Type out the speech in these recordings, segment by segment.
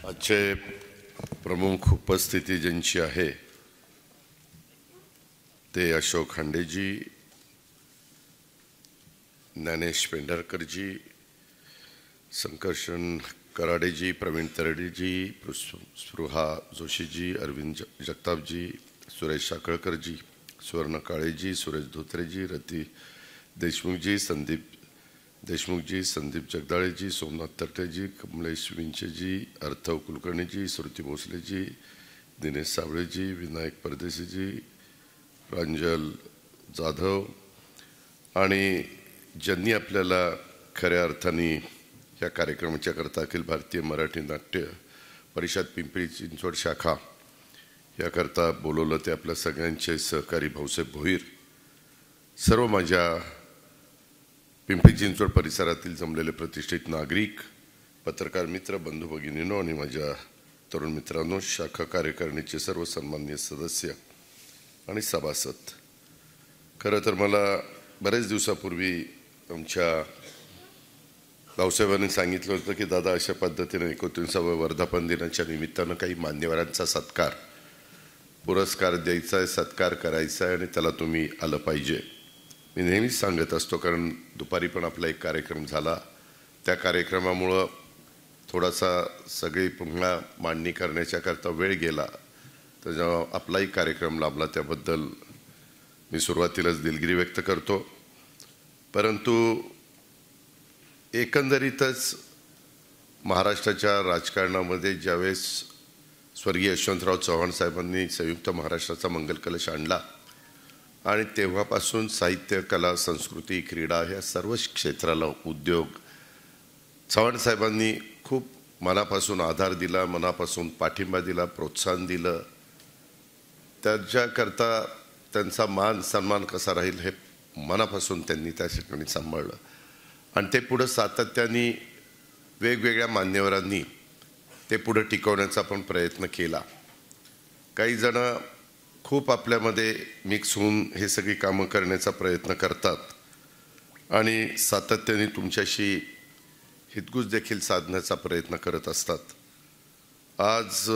आजचे प्रमुख उपस्थिती ज्यांची आहे ते अशोक खांडेजी, ज्ञानेश पेंढारकरजी, संकर्षण कराडेजी, प्रवीण तरडेजी, स्पृहा जोशीजी, अरविंद जगतापजी, सुरेश साखळकरजी, सुवर्ण काळेजी, सुरेश धोत्रेजी, रती देशमुखजी, संदीप देशमुखजी, संदीप जगदाळेजी, सोमनाथ तर्टेजी, कमलेश विंचेजी, अर्थव कुलकर्णीजी, श्रुती भोसलेजी, दिनेश साबळेजी, विनायक परदेशीजी, प्रांजल जाधव आणि ज्यांनी आपल्याला खऱ्या अर्थाने या कार्यक्रमाच्या करता अखिल भारतीय मराठी नाट्य परिषद पिंपरी चिंचवड शाखा याकरता बोलवलं ते आपल्या सगळ्यांचे सहकारी भाऊसाहेब भोईर, सर्व माझ्या पिंपरी चिंचवड परिसरातील जमलेले प्रतिष्ठित नागरिक, पत्रकार मित्र, बंधू भगिनींनो आणि माझ्या तरुण मित्रांनो, शाखा कार्यकारिणीचे सर्व सन्माननीय सदस्य आणि सभासद, खरं तर मला बरेच दिवसापूर्वी आमच्या भाऊसाहेबांनी सांगितलं होतं की दादा अशा पद्धतीने 29व्या वर्धापन दिनाच्या निमित्तानं काही मान्यवरांचा सत्कार पुरस्कार द्यायचा आहे, सत्कार करायचा आहे आणि त्याला तुम्ही आलं पाहिजे. मी नेहमीच सांगत असतो, कारण दुपारी पण आपला एक कार्यक्रम झाला, त्या कार्यक्रमामुळं थोडासा सगळी पुन्हा मांडणी करण्याच्या करता वेळ गेला, तर जेव्हा आपलाही कार्यक्रम लाभला त्याबद्दल मी सुरुवातीलाच दिलगिरी व्यक्त करतो. परंतु एकंदरीतच महाराष्ट्राच्या राजकारणामध्ये ज्यावेळेस स्वर्गीय यशवंतराव चव्हाण साहेबांनी संयुक्त महाराष्ट्राचा मंगल कलश आणला आणि तेव्हापासून साहित्य, कला, संस्कृती, क्रीडा ह्या सर्व क्षेत्राला, उद्योग, चव्हाण साहेबांनी खूप मनापासून आधार दिला, मनापासून पाठिंबा दिला, प्रोत्साहन दिलं. त्याच्याकरता त्यांचा मान सन्मान कसा राहील हे मनापासून त्यांनी त्या ठिकाणी सांभाळलं आणि ते पुढं सातत्याने वेगवेगळ्या मान्यवरांनी ते पुढे टिकवण्याचा पण प्रयत्न केला. काही जण खूप आपल्यामध्ये मिक्स होऊन हे सगळी कामं करण्याचा प्रयत्न करतात आणि सातत्याने तुमच्याशी हितगुज देखील साधण्याचा प्रयत्न करत असतात. आज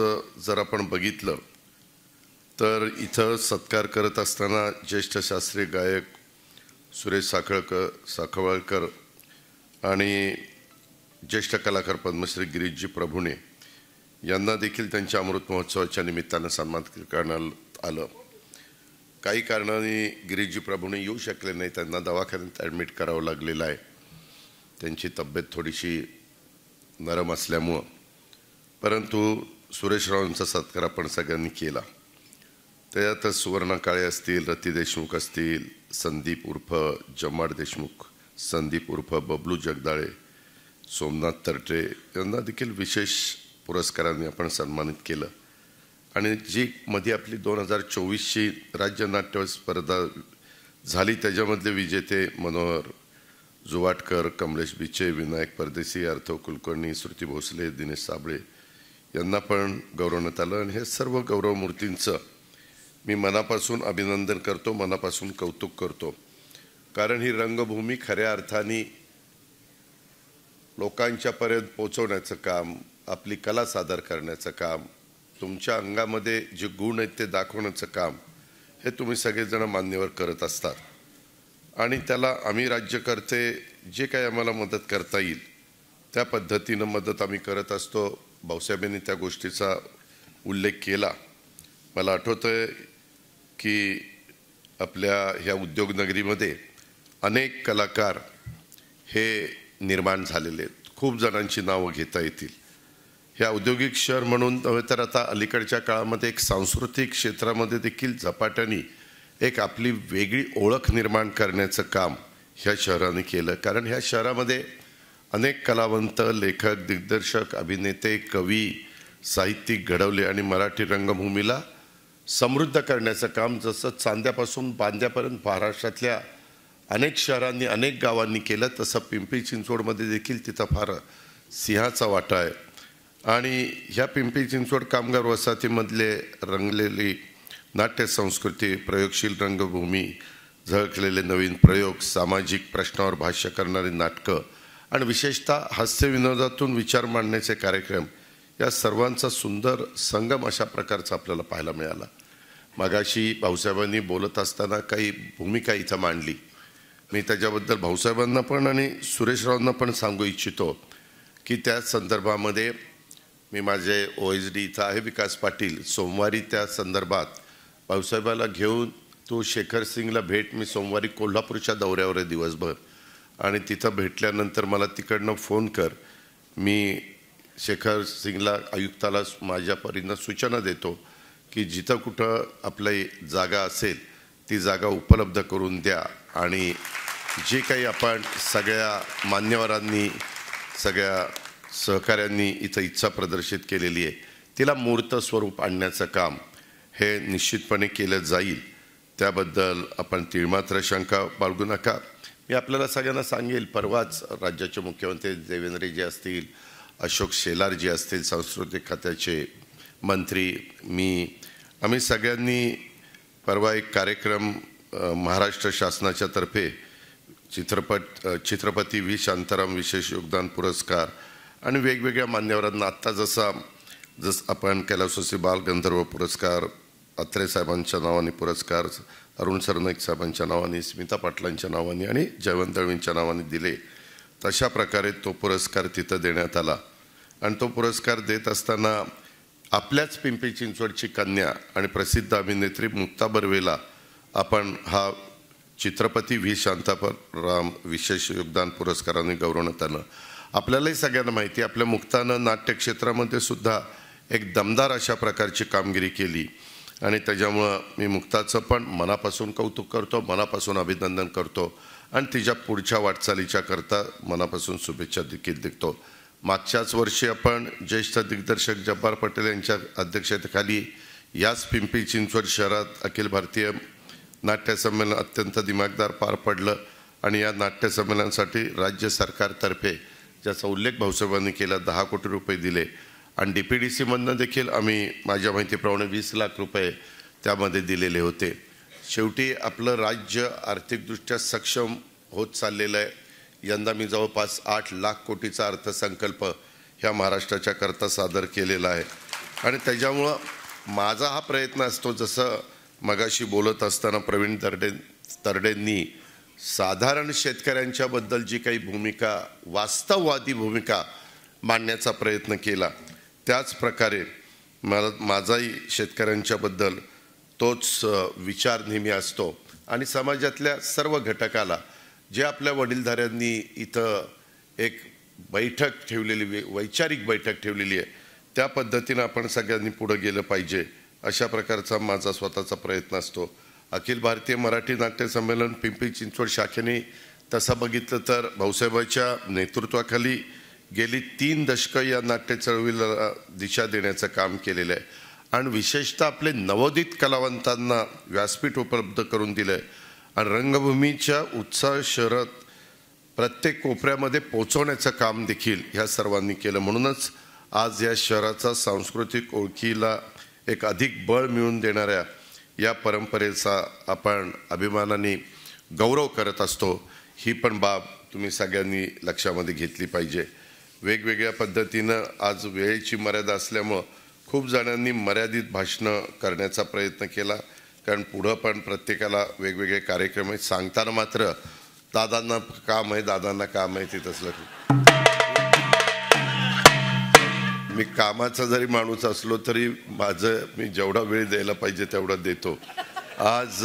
जर आपण बघितलं तर इथं सत्कार करत असताना ज्येष्ठ शास्त्रीय गायक सुरेश साखळकर आणि ज्येष्ठ कलाकार पद्मश्री गिरीशजी प्रभुणे यांना देखील त्यांच्या अमृत महोत्सवाच्या निमित्तानं सन्मानित करण्यात आलं. काही कारणाने गिरीशजी प्रभुणे येऊ शकले नाही, त्यांना दवाखान्यात ॲडमिट करावं लागलेलं आहे, त्यांची तब्येत थोडीशी नरम असल्यामुळं. परंतु सुरेशरावांचा सत्कार आपण सगळ्यांनी केला. त्यातच सुवर्ण काळे असतील, रती देशमुख असतील, संदीप उर्फ जमाड देशमुख, संदीप उर्फ बबलू जगदाळे, सोमनाथ तर्टे यांना देखील विशेष पुरस्कारांनी आपण सन्मानित केलं. आणि जी मध्ये आपली 2024ची राज्य नाट्य स्पर्धा झाली त्याच्यामधले विजेते मनोहर जुवाटकर, कमलेश बिचे, विनायक परदेशी, अर्थव कुलकर्णी, श्रुती भोसले, दिनेश साबळे यांना पण गौरवण्यात आलं. आणि हे सर्व गौरवमूर्तींचं मी मनापासून अभिनंदन करतो, मनापासून कौतुक करतो. कारण ही रंगभूमी खऱ्या अर्थाने लोकांच्यापर्यंत पोचवण्याचं काम, आपली कला सादर करण्याचं काम, तुमच्या अंगामध्ये जे गुण आहेत ते दाखवण्याचं काम हे तुम्ही सगळेजण मान्यवर करत असतात. आणि त्याला आम्ही राज्यकर्ते जे काही आम्हाला मदत करता येईल त्या पद्धतीनं मदत आम्ही करत असतो. भाऊसाहेबांनी त्या गोष्टीचा उल्लेख केला. मला आठवतं आहे की आपल्या ह्या उद्योगनगरीमध्ये अनेक कलाकार हे निर्माण झालेले आहेत. खूप जणांची नावं घेता येतील. ह्या औद्योगिक शहर म्हणून नव्हे तर आता अलीकडच्या काळामध्ये एक सांस्कृतिक क्षेत्रामध्ये देखील झपाट्याने एक आपली वेगळी ओळख निर्माण करण्याचं काम ह्या शहराने केलं. कारण ह्या शहरामध्ये अनेक कलावंत, लेखक, दिग्दर्शक, अभिनेते, कवी, साहित्यिक घडवले आणि मराठी रंगभूमीला समृद्ध करण्याचं काम जसं चांद्यापासून बांद्यापर्यंत महाराष्ट्रातल्या अनेक शहरांनी, अनेक गावांनी केलं, तसं पिंपरी चिंचवडमध्ये देखील तिथं फार सिंहाचा वाटा आहे. आणि ह्या पिंपरी चिंचवड कामगार वसाहतीमधले रंगलेली नाट्य संस्कृती, प्रयोगशील रंगभूमी, झळकलेले नवीन प्रयोग, सामाजिक प्रश्नावर भाष्य करणारी नाटकं आणि विशेषतः हास्य विनोदातून विचार मांडण्याचे कार्यक्रम या सर्वांचा सुंदर संगम अशा प्रकारचा आपल्याला पाहायला मिळाला. मगाशी भाऊसाहेबांनी बोलत असताना काही भूमिका इथं मांडली. मी त्याच्याबद्दल भाऊसाहेबांना पण आणि सुरेशरावांना पण सांगू इच्छितो की त्या संदर्भामध्ये मी माझे OSD इथं आहे विकास पाटील, सोमवारी त्या संदर्भात भाऊसाहेबाला घेऊन तो शेखर सिंगला भेट. मी सोमवारी कोल्हापूरच्या दौऱ्यावर आहे दिवसभर आणि तिथं भेटल्यानंतर मला तिकडनं फोन कर, मी शेखर सिंगला आयुक्ताला माझ्या परीनं सूचना देतो की जिथं कुठं आपली जागा असेल ती जागा उपलब्ध करून द्या आणि जे काही आपण सगळ्या मान्यवरांनी सगळ्या सहकाऱ्यांनी इथं इच्छा प्रदर्शित केलेली आहे तिला मूर्त स्वरूप आणण्याचं काम हे निश्चितपणे केलं जाईल. त्याबद्दल आपण तिळमात्र शंका बाळगू नका. मी आपल्याला सगळ्यांना सांगेल, परवाच राज्याचे मुख्यमंत्री देवेंद्रजी असतील, अशोक शेलारजी असतील, सांस्कृतिक खात्याचे मंत्री, आम्ही सगळ्यांनी परवा एक कार्यक्रम महाराष्ट्र शासनाच्या तर्फे छत्रपती व्ही शांताराम विशेष योगदान पुरस्कार आणि वेगवेगळ्या मान्यवरांना आत्ता जसं आपण कैलासवासी बाल गंधर्व पुरस्कार, अत्रे साहेबांच्या नावाने पुरस्कार, अरुण सरनाईक साहेबांच्या नावाने, स्मिता पाटलांच्या नावाने आणि जयवंत दळवींच्या नावाने दिले, तशा प्रकारे तो पुरस्कार तिथं देण्यात आला. आणि तो पुरस्कार देत असताना आपल्याच पिंपरी चिंचवडची कन्या आणि प्रसिद्ध अभिनेत्री मुक्ता बर्वेला आपण हा छत्रपती व्ही शांताराम विशेष योगदान पुरस्काराने गौरवण्यात आलं. आपल्यालाही सगळ्यांना माहिती आहे, आपल्या मुक्तानं नाट्यक्षेत्रामध्ये सुद्धा एक दमदार अशा प्रकारची कामगिरी केली आणि त्याच्यामुळं मी मुक्ताचं पण मनापासून कौतुक करतो, मनापासून अभिनंदन करतो आणि तिच्या पुढच्या वाटचालीच्या करता मनापासून शुभेच्छा देखील देतो. मागच्याच वर्षी आपण ज्येष्ठ दिग्दर्शक जब्बार पटेल यांच्या अध्यक्षतेखाली याच पिंपरी चिंचवड शहरात अखिल भारतीय नाट्य संमेलन अत्यंत दिमागदार पार पडलं आणि या नाट्य संमेलनासाठी राज्य सरकारतर्फे ज्याचा उल्लेख भाऊसाहेबांनी केला 10 कोटी रुपये दिले आणि DPDCमधनं देखील आम्ही माझ्या माहितीप्रमाणे 20 लाख रुपये त्यामध्ये दिलेले होते. शेवटी आपलं राज्य आर्थिकदृष्ट्या सक्षम होत चाललेलं आहे. यंदा मी जवळपास 8 लाख कोटीचा अर्थसंकल्प ह्या महाराष्ट्राच्या करता सादर केलेला आहे आणि त्याच्यामुळं माझा हा प्रयत्न असतो, जसं मगाशी बोलत असताना प्रवीण तरडेंनी साधारण शेतकऱ्यांच्याबद्दल जी काही भूमिका, वास्तववादी भूमिका मांडण्याचा प्रयत्न केला, त्याच प्रकारे माझाही शेतकऱ्यांच्याबद्दल तोच विचार नेहमी असतो आणि समाजातल्या सर्व घटकाला जे आपल्या वडीलधाऱ्यांनी इथं एक बैठक ठेवलेली, वैचारिक बैठक ठेवलेली आहे, त्या पद्धतीनं आपण सगळ्यांनी पुढे गेलं पाहिजे अशा प्रकारचा माझा स्वतःचा प्रयत्न असतो. अखिल भारतीय मराठी नाट्य संमेलन पिंपरी चिंचवड शाखेने तसं बघितलं तर भाऊसाहेबांच्या नेतृत्वाखाली गेली 3 दशकं या नाट्य चळवळीला दिशा देण्याचं काम केलेलं आहे आणि विशेषतः आपले नवोदित कलावंतांना व्यासपीठ उपलब्ध करून दिलं आहे आणि रंगभूमीच्या उत्साह शहरात प्रत्येक कोपऱ्यामध्ये पोचवण्याचं काम देखील ह्या सर्वांनी केलं. म्हणूनच आज या शहराचा सांस्कृतिक ओळखीला एक अधिक बळ मिळवून देणाऱ्या या परंपरेचा आपण अभिमानाने गौरव करत असतो. ही पण बाब तुम्ही सगळ्यांनी लक्षामध्ये घेतली पाहिजे. वेगवेगळ्या पद्धतीनं आज वेळेची मर्यादा असल्यामुळं खूप जणांनी मर्यादित भाषणं करण्याचा प्रयत्न केला, कारण पुढं पण प्रत्येकाला वेगवेगळे कार्यक्रम आहेत. सांगताना मात्र दादांना काम आहे, दादांना काम आहे, ते तसलं मी कामाचा जरी माणूस असलो तरी मी जेवढा वेळ द्यायला पाहिजे तेवढा देतो. आज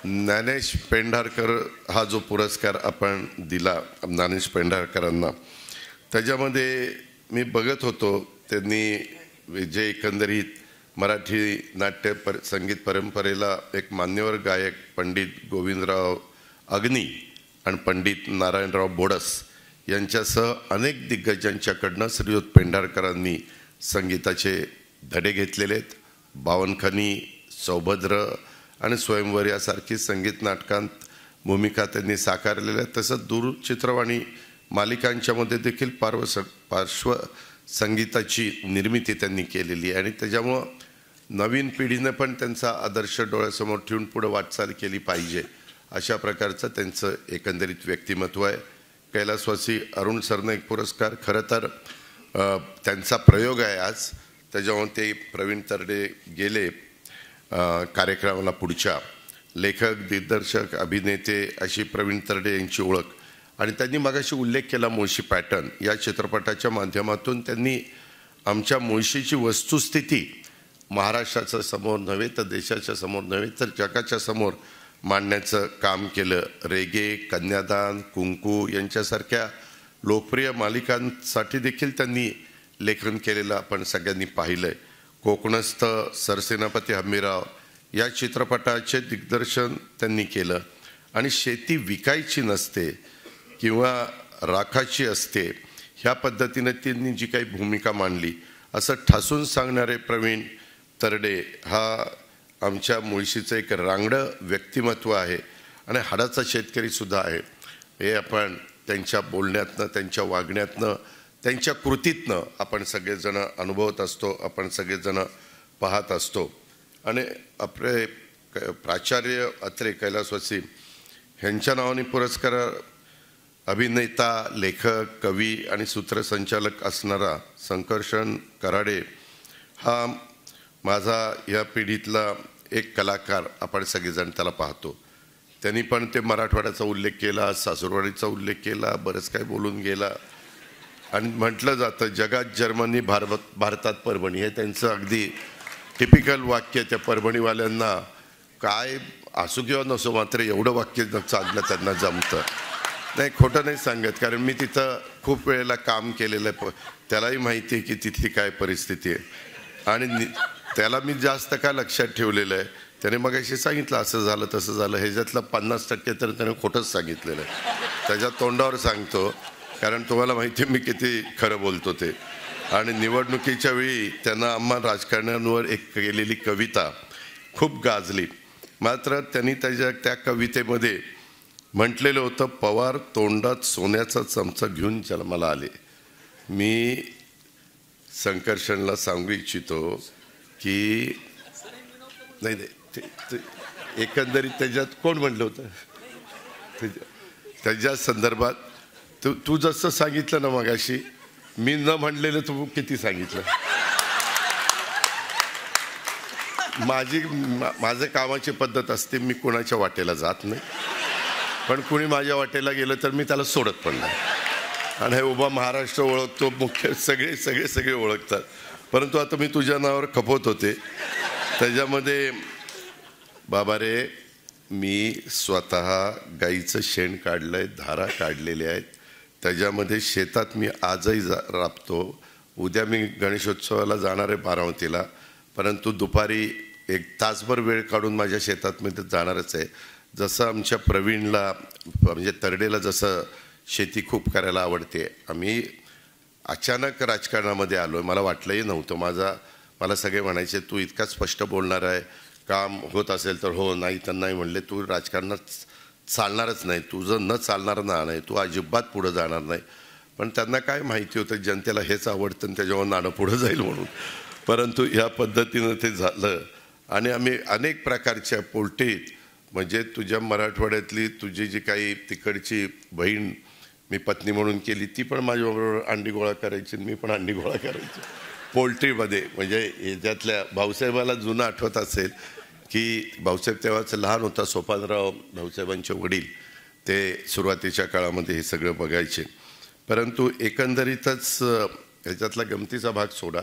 ज्ञानेश पेंढारकर हा जो पुरस्कार आपण दिला ज्ञानेश पेंढारकरांना, त्याच्यामध्ये मी बघत होतो त्यांनी जे एकंदरीत मराठी संगीत परंपरेला एक मान्यवर गायक पंडित गोविंदराव अग्नी आणि पंडित नारायणराव बोडस यांच्यासह अनेक दिग्गजांच्याकडनं श्रीयुत पेंढारकरांनी संगीताचे धडे घेतलेले आहेत. बावनखनी, सौभद्र आणि स्वयंवर यासारखी संगीत नाटकांत भूमिका त्यांनी साकारलेल्या आहेत. तसंच दूरचित्रवाणी मालिकांच्यामध्ये देखील पार्श्व संगीताची निर्मिती त्यांनी केलेली आहे आणि त्याच्यामुळं नवीन पिढीने पण त्यांचा आदर्श डोळ्यासमोर ठेवून पुढे वाटचाल केली पाहिजे अशा प्रकारचं त्यांचं एकंदरीत व्यक्तिमत्व आहे. कैलासवासी अरुण सरनाईक पुरस्कार खरं तर त्यांचा प्रयोग आहे आज. त्याच्यामुळे ते प्रवीण तरडे गेले कार्यक्रमाला. पुढच्या लेखक, दिग्दर्शक, अभिनेते अशी प्रवीण तरडे यांची ओळख. आणि त्यांनी मगाशी उल्लेख केला मुळशी पॅटर्न या चित्रपटाच्या माध्यमातून त्यांनी आमच्या मुळशीची वस्तुस्थिती महाराष्ट्राच्या समोर नव्हे तर देशाच्या समोर नव्हे तर जगाच्या समोर मांडण्याचं काम केलं. रेगे, कन्यादान, कुंकू यांच्यासारख्या लोकप्रिय मालिकांसाठी देखील त्यांनी लेखन केलेलं आपण सगळ्यांनी पाहिलं आहे. कोकणस्थ, सरसेनापती हंबीरराव या चित्रपटाचे दिग्दर्शन त्यांनी केलं. आणि शेती विकायची नसते किंवा राखाची असते ह्या पद्धतीने त्यांनी जी काही भूमिका मांडली असं ठासून सांगणारे प्रवीण तरडे हा आमच्या मुळशीचं एक रांगडं व्यक्तिमत्व आहे आणि हाडाचा शेतकरीसुद्धा आहे. हे आपण त्यांच्या बोलण्यातनं, त्यांच्या वागण्यातनं, त्यांच्या कृतीतनं आपण सगळेजण अनुभवत असतो, आपण सगळेजण पाहत असतो. आणि आपले प्राचार्य अत्रे कैलासवासी ह्यांच्या नावाने पुरस्कार अभिनेता, लेखक, कवी आणि सूत्रसंचालक असणारा संकर्षण कराडे हा माझा या पिढीतला एक कलाकार. आपण सगळेजण त्याला पाहतो. त्यांनी पण ते मराठवाड्याचा उल्लेख केला, सासूरवाडीचा उल्लेख केला, बरंच काही बोलून गेला. आणि म्हटलं जातं जगात जर्मनी, भारतात परभणी, हे त्यांचं अगदी टिपिकल वाक्य. त्या परभणीवाल्यांना काय असो किंवा नसो मात्र एवढं वाक्य चालणं त्यांना जमतं. नाही, खोटं नाही सांगत, कारण मी तिथं खूप वेळेला काम केलेलं आहे. त्यालाही माहिती आहे की तिथली काय परिस्थिती आहे. आणि त्याला मी जास्त का लक्षात ठेवलेलं आहे. त्याने मग अशी सांगितलं असं झालं तसं झालं, ह्याच्यातलं 50% तर त्याने खोटंच सांगितलेलं आहे. त्याच्या तोंडावर सांगतो, कारण तुम्हाला माहिती आहे मी किती खरं बोलतो ते. आणि निवडणुकीच्या वेळी त्यांना आम्हा राजकारण्यांवर एक केलेली कविता खूप गाजली. मात्र त्यांनी त्या कवितेमध्ये म्हटलेलं होतं, पवार तोंडात सोन्याचा चमचा घेऊन जन्माला आले. मी संकर्षणला सांगू इच्छितो की नाही एकंदरीत त्याच्यात कोण म्हणलं होतं त्याच्या संदर्भात तू जसं सांगितलं ना मगाशी, मी न म्हणलेलं तू किती सांगितलं. माझं कामाची पद्धत असते, मी कोणाच्या वाटेला जात नाही, पण कुणी माझ्या वाटेला गेलं तर मी त्याला सोडत पण नाही. आणि हे उभा महाराष्ट्र ओळखतो, मुख्य सगळे ओळखतात. परंतु आता मी तुझ्या नावावर खपवत होते. त्याच्यामध्ये बाबा रे, मी स्वतः गाईचं शेण काढलंय, धारा काढलेल्या आहेत. त्याच्यामध्ये शेतात मी आजही राबतो. उद्या मी गणेशोत्सवाला जाणार आहे बारामतीला, परंतु दुपारी 1 तासभर वेळ काढून माझ्या शेतात मी जाणारच आहे. जसं आमच्या प्रवीणला म्हणजे तरडेला जसं शेती खूप करायला आवडते, आम्ही अचानक राजकारणामध्ये आलो आहे. मला वाटलंही नव्हतं. मला सगळे म्हणायचे तू इतका स्पष्ट बोलणार आहे, काम होत असेल तर हो, नाही तर नाही. म्हणले तू राजकारणात चालणारच नाही, तुझं न चालणार ना नाही, तू अजिबात पुढं जाणार नाही. पण त्यांना काय माहिती होतं जनतेला हेच आवडतं आणि त्याच्यावर नाणं पुढं जाईल म्हणून. परंतु ह्या पद्धतीनं ते झालं. आणि आम्ही अनेक प्रकारच्या पोल्ट्रीत म्हणजे तुझ्या मराठवाड्यातली तुझी जी काही तिकडची बहीण मी पत्नी म्हणून केली, ती पण माझ्याबरोबर अंडी गोळा करायची, मी पण अंडी गोळा करायची पोल्ट्रीमध्ये. म्हणजे ह्याच्यातल्या भाऊसाहेबाला जुनं आठवत असेल की भाऊसाहेब तेव्हाचं लहान होता, सोपानराव भाऊसाहेबांचे वडील, ते सुरुवातीच्या काळामध्ये हे सगळं बघायचे. परंतु एकंदरीतच ह्याच्यातला गमतीचा भाग सोडा,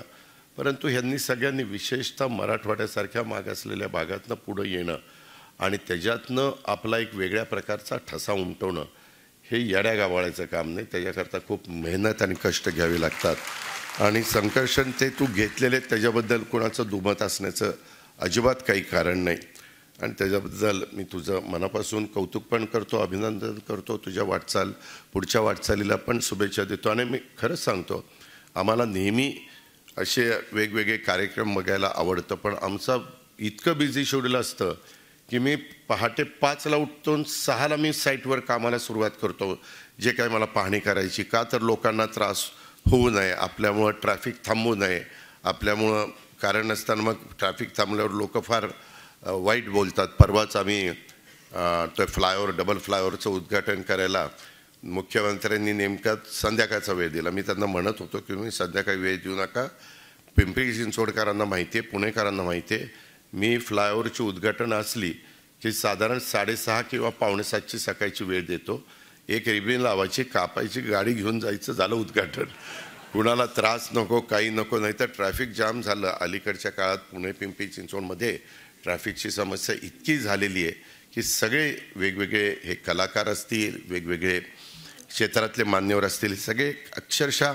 परंतु ह्यांनी सगळ्यांनी विशेषतः मराठवाड्यासारख्या मागासलेल्या भागातनं पुढं येणं आणि त्याच्यातनं आपला एक वेगळ्या प्रकारचा ठसा उमटवणं हे येड्या गावाळायचं काम नाही. त्याच्याकरता खूप मेहनत आणि कष्ट घ्यावे लागतात. आणि संकर्षण ते तू घेतलेले त्याच्याबद्दल कोणाचं दुमत असण्याचं अजिबात काही कारण नाही. आणि त्याच्याबद्दल मी तुझं मनापासून कौतुक पण करतो, अभिनंदन करतो. तुझ्या पुढच्या वाटचालीला पण शुभेच्छा देतो. आणि मी खरंच सांगतो, आम्हाला नेहमी असे वेगवेगळे कार्यक्रम बघायला आवडतं, पण आमचं इतकं बिझी शेड्यूल असतं की मी पहाटे 5ला उठतो, 6ला मी साईटवर कामाला सुरुवात करतो. जे काय मला पाहणी करायची, का तर लोकांना त्रास होऊ नये, आपल्यामुळं ट्रॅफिक थांबू नये, आपल्यामुळं कारण नसताना मग ट्रॅफिक थांबल्यावर लोक फार वाईट बोलतात. परवाच आम्ही तो फ्लायओव्हर, डबल फ्लायओव्हरचं उद्घाटन करायला मुख्यमंत्र्यांनी नेमका संध्याकाळचा वेळ दिला. मी त्यांना म्हणत होतो की मी संध्याकाळी वेळ देऊ नका. पिंपरी चिंचवडकरांना माहिती आहे, पुणेकरांना माहिती आहे, मी फ्लायओव्हरची उद्घाटन असली की साधारण 6:30 किंवा 6:45ची सकाळची वेळ देतो. एक रिबीन लावायची, कापायची, गाडी घेऊन जायचं, झालं उद्घाटन. कुणाला त्रास नको, काही नको. नाही तर ट्रॅफिक जाम झालं. अलीकडच्या काळात पुणे पिंपरी चिंचवडमध्ये ट्रॅफिकची समस्या इतकी झालेली आहे की सगळे वेगवेगळे हे कलाकार असतील, वेगवेगळे क्षेत्रातले मान्यवर असतील, सगळे अक्षरशः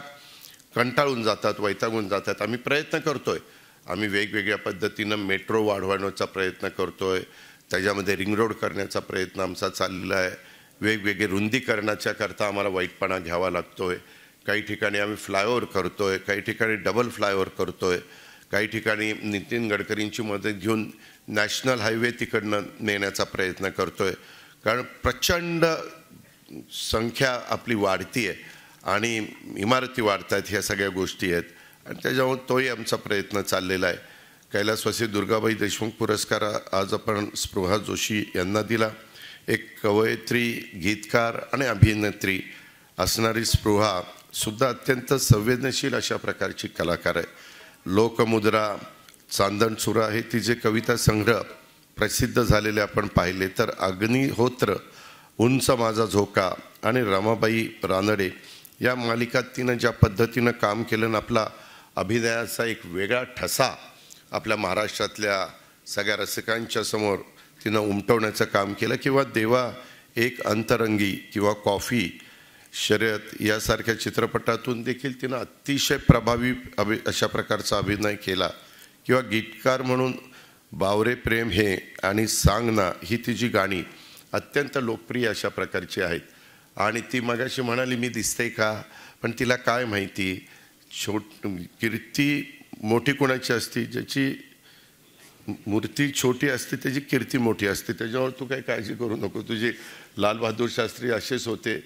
कंटाळून जातात, वैतागून जातात. आम्ही प्रयत्न करतोय, आम्ही वेगवेगळ्या पद्धतीनं मेट्रो वाढवण्याचा प्रयत्न करतोय, त्याच्यामध्ये रिंग रोड करण्याचा प्रयत्न आमचा चाललेला आहे. वेगवेगळे रुंदीकरणाच्या करता आम्हाला वाईटपणा घ्यावा लागतोय. काही ठिकाणी आम्ही फ्लायओव्हर करतोय, काही ठिकाणी डबल फ्लायओव्हर करतोय, काही ठिकाणी नितीन गडकरींची मदत घेऊन नॅशनल हायवे तिकडनं नेण्याचा प्रयत्न करतोय. कारण प्रचंड संख्या आपली वाढती आहे आणि इमारती वाढत आहेत, ह्या सगळ्या गोष्टी आहेत आणि त्याच्यामुळे तोही आमचा प्रयत्न चाललेला आहे. कैलासवासी दुर्गाबाई देशमुख पुरस्कार आज आपण स्पृहा जोशी यांना दिला. एक कवयित्री, गीतकार आणि अभिनेत्री असणारी स्पृहा सुद्धा अत्यंत संवेदनशील अशा प्रकारची कलाकार आहे. लोकमुद्रा, चांदणचुरा हे तिचे कविता संग्रह प्रसिद्ध झालेले आपण पाहिले तर अग्निहोत्र, उंच माझा झोका आणि रमाबाई रानडे या मालिकात तिनं ज्या पद्धतीनं काम केलं ना, आपला अभिनयाचा एक वेगळा ठसा आपल्या महाराष्ट्रातल्या सगळ्या रसिकांच्या समोर तिनं उमटवण्याचं काम केलं. किंवा देवा एक अंतरंगी किंवा कॉफी शर्यत यासारख्या चित्रपटातून देखील तिनं अतिशय प्रभावी अशा प्रकारचा अभिनय केला. किंवा गीतकार म्हणून बावरे प्रेम हे आणि सांग ना ही तिची गाणी अत्यंत लोकप्रिय अशा प्रकारची आहेत. आणि ती मगाशी म्हणाली मी दिसते का, पण तिला काय माहिती, कीर्ती मोठी कोणाची असती, ज्याची मूर्ती छोटी असते त्याची कीर्ती मोठी असते. त्याच्यावर तू काही काळजी करू नको. तुझे लालबहादूर शास्त्री असेच होते,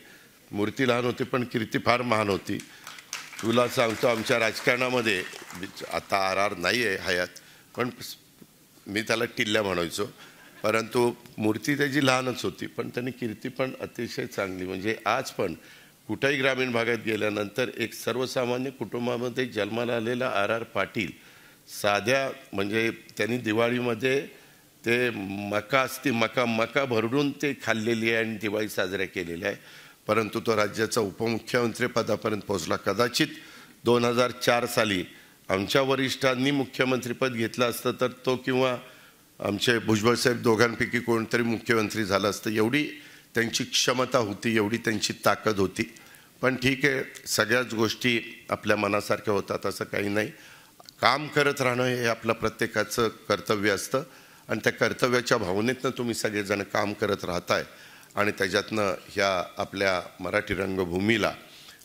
मूर्ती लहान होती पण कीर्ती फार महान होती. तुला सांगतो आमच्या राजकारणामध्ये आता RR नाही आहे हयात, पण मी त्याला टिल्ल्या म्हणायचो, परंतु मूर्ती त्याची लहानच होती पण त्यांनी कीर्ती पण अतिशय चांगली. म्हणजे आज पण कुठेही ग्रामीण भागात गेल्यानंतर एक सर्वसामान्य कुटुंबामध्ये जन्माला आलेला RR पाटील साध्या म्हणजे त्यांनी दिवाळीमध्ये ते मका असती, मका भरडून ते खाल्लेली आहे आणि दिवाळी साजऱ्या केलेल्या आहे. परंतु तो राज्याचा उपमुख्यमंत्री पदापर्यंत पोहोचला. कदाचित 2004 साली आमच्या वरिष्ठांनी मुख्यमंत्रीपद घेतलं असतं तर तो किंवा आमचे भुजबळसाहेब दोघांपैकी कोणतरी मुख्यमंत्री झालं असतं. एवढी त्यांची क्षमता होती, एवढी त्यांची ताकद होती. पण ठीक आहे, सगळ्याच गोष्टी आपल्या मनासारख्या होतात असं काही नाही. काम करत राहणं हे आपलं प्रत्येकाचं कर्तव्य असतं आणि त्या कर्तव्याच्या भावनेतनं तुम्ही सगळेजण काम करत राहताय आणि त्याच्यातनं ह्या आपल्या मराठी रंगभूमीला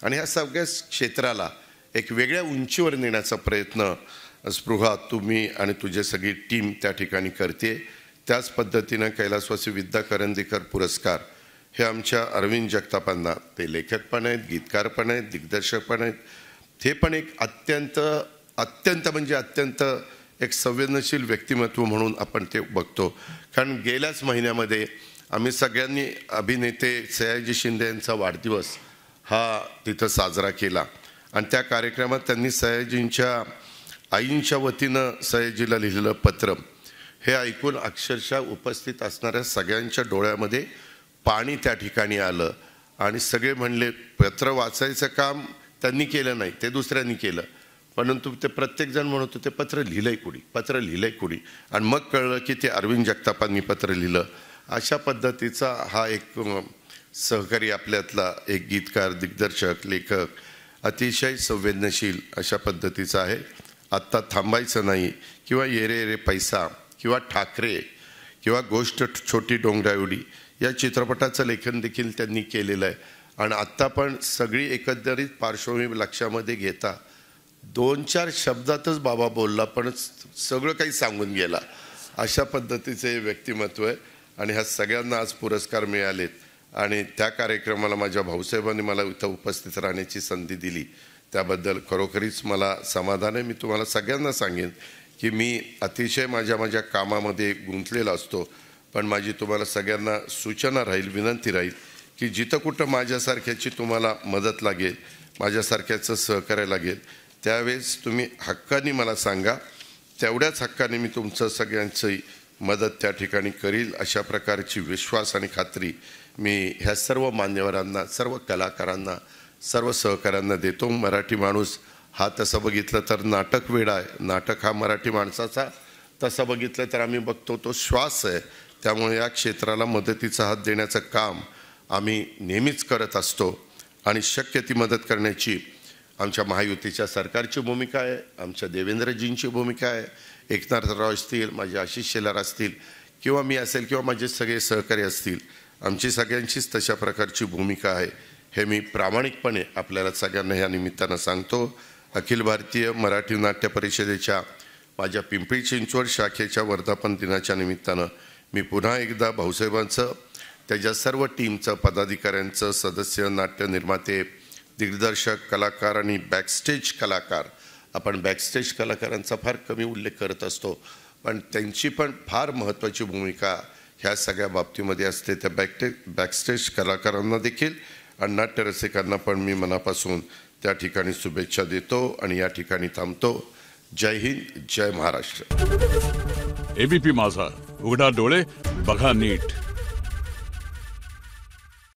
आणि ह्या सगळ्या क्षेत्राला एक वेगळ्या उंचीवर नेण्याचा प्रयत्न स्पृहा तुम्ही आणि तुझी सगळी टीम त्या ठिकाणी करते. त्याच पद्धतीनं कैलासवासी विद्या करंदीकर पुरस्कार हे आमच्या अरविंद जगतापांना, ते लेखक पण आहेत, गीतकार पण आहेत, दिग्दर्शक पण आहेत. ते पण एक अत्यंत एक संवेदनशील व्यक्तिमत्व म्हणून आपण ते बघतो. कारण गेल्याच महिन्यामध्ये आम्ही सगळ्यांनी अभिनेते सयाजी शिंदे यांचा वाढदिवस हा तिथं साजरा केला आणि त्या कार्यक्रमात त्यांनी सयाजींच्या आईंच्या वतीनं सयाजीला लिहिलेलं पत्र हे ऐकून अक्षरशः उपस्थित असणाऱ्या सगळ्यांच्या डोळ्यामध्ये पाणी त्या ठिकाणी आलं आणि सगळे म्हणले पत्र वाचायचं काम त्यांनी केलं नाही, ते दुसऱ्यांनी केलं. परंतु ते प्रत्येकजण म्हणत होते पत्र लिहिलंय कुणी आणि मग कळलं की ते अरविंद जगतापांनी पत्र लिहिलं. अशा पद्धतीचा हा एक सहकारी आपल्यातला एक गीतकार, दिग्दर्शक, लेखक अतिशय संवेदनशील अशा पद्धतीचा आहे. आत्ता थांबायचं नाही किंवा येरे येरे पैसा किंवा ठाकरे किंवा गोष्ट छोटी डोंगराएवढी या चित्रपटाचं लेखन देखील त्यांनी केलेलं आहे. आणि आत्ता पण सगळी एकंदरीत पार्श्वभूमी लक्षामध्ये घेता 2-4 शब्दातच बाबा बोलला पण सगळं काही सांगून गेला, अशा पद्धतीचे व्यक्तिमत्व आहे. आणि ह्या सगळ्यांना आज पुरस्कार मिळालेत आणि त्या कार्यक्रमाला माझ्या भाऊसाहेबांनी मला इथं उपस्थित राहण्याची संधी दिली, त्याबद्दल खरोखरीच मला समाधान आहे. मी तुम्हाला सगळ्यांना सांगेन की मी अतिशय माझ्या कामामध्ये गुंतलेला असतो, पण माझी तुम्हाला सगळ्यांना सूचना राहील, विनंती राहील की जिथं कुठं माझ्यासारख्याची तुम्हाला मदत लागेल, माझ्यासारख्याचं सहकार्य लागेल, त्यावेळेस तुम्ही हक्काने मला सांगा. तेवढ्याच हक्काने मी तुमचं सगळ्यांची मदत त्या ठिकाणी करील. अशा प्रकारची विश्वास आणि खात्री मी ह्या सर्व मान्यवरांना, सर्व कलाकारांना, सर्व सहकाऱ्यांना देतो. मराठी माणूस हा तसं बघितलं तर नाटक वेडा आहे. नाटक हा मराठी माणसाचा तसं बघितलं तर आम्ही बघतो तो श्वास आहे. त्यामुळे या क्षेत्राला मदतीचा हात देण्याचं काम आम्ही नेहमीच करत असतो आणि शक्य ती मदत करण्याची आमच्या महायुतीच्या सरकारची भूमिका आहे, आमच्या देवेंद्रजींची भूमिका आहे, एकनाथराव असतील, माझे आशिष शेलार असतील किंवा मी असेल किंवा माझे सगळे सहकारी असतील, आमची सगळ्यांचीच तशा प्रकारची भूमिका आहे. हे मी प्रामाणिकपणे आपल्याला सगळ्यांना ह्या निमित्तानं सांगतो. अखिल भारतीय मराठी नाट्य परिषदेच्या माझ्या पिंपरी चिंचवड शाखेच्या वर्धापन दिनाच्या निमित्तानं मी पुन्हा एकदा भाऊसाहेबांचं, त्याच्या सर्व टीमचं, पदाधिकाऱ्यांचं, सदस्य, नाट्य निर्माते, दिग्दर्शक, कलाकार आणि बॅकस्टेज कलाकार, आपण बॅकस्टेज कलाकारांचा फार कमी उल्लेख करत असतो, पण त्यांची पण फार महत्त्वाची भूमिका ह्या सगळ्या बाबतीमध्ये असते. त्या बॅकस्टेज कलाकारांना देखील आणि नाट्यरसिकांना पण मी मनापासून त्या ठिकाणी शुभेच्छा देतो आणि या ठिकाणी थांबतो. जय हिंद, जय महाराष्ट्र. एबीपी माझा, उघडा डोळे बघा नीट.